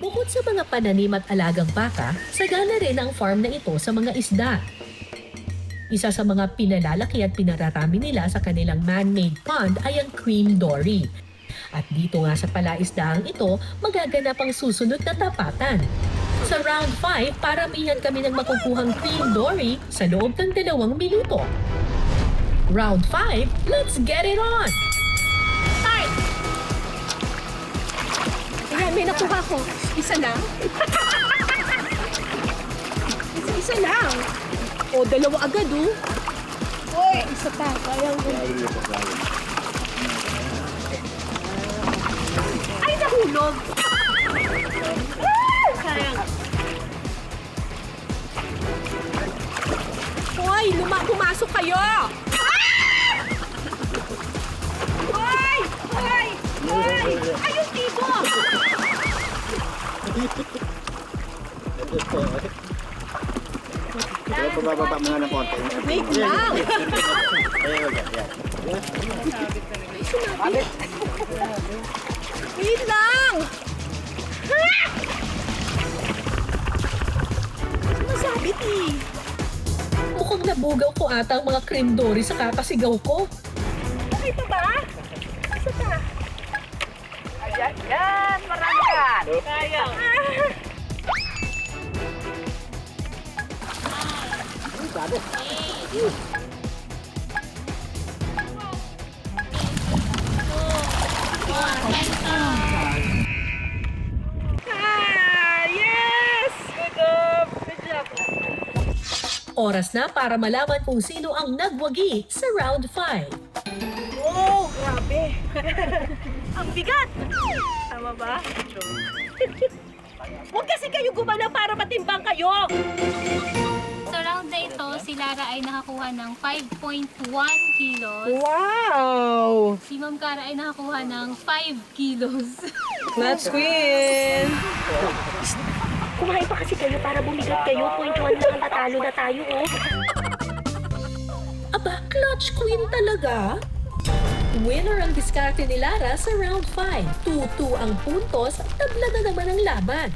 Bukod sa mga pananim at alagang baka, sagana rin ang farm na ito sa mga isda. Isa sa mga pinalalaki at pinararami nila sa kanilang man-made pond ay ang cream dory. At dito nga sa palaisdaang ito, magaganap ang susunod na tapatan. Sa round 5, paramihan kami ng makukuhang cream dory sa loob ng 2 minuto. Round 5, let's get it on! Start! Ayan, may nakuha ko. Isa lang? Isa lang. O, 2 agad, oh. Uy, isa pa. Kayang ay, nahulog. Sayang. Hoy, pumasok kayo. Hoy! Hoy! Hoy! Ayun dito! Pababa mo nga ng konti. Wait lang! Wait lang! Masabit eh. Mukhang nabugaw ko ata ang mga cream dory sa kakasigaw ko. Okay pa ba? Isa pa. Ayan, yan! Marami yan! Sayang. Yes! Good job! Good job! Oras na para malaman kung sino ang nagwagi sa round 5. Oh, grabe. Ang bigat. Tama ba? Huwag kasi kayo gumana para matimbang kayo. Sa round na ito, si Lara ay nakakuha ng 5.1 kilos. Wow! Si Ma'am Cara ay nakakuha ng 5 kilos. Clutch Queen! Kumain pa kasi kayo para bumigat kayo. 0.1 lang ang tatalo na tayo, oh. Aba, clutch queen talaga? Winner ang diskarte ni Lara sa round 5. 2-2 ang puntos at tabla na naman ang laban.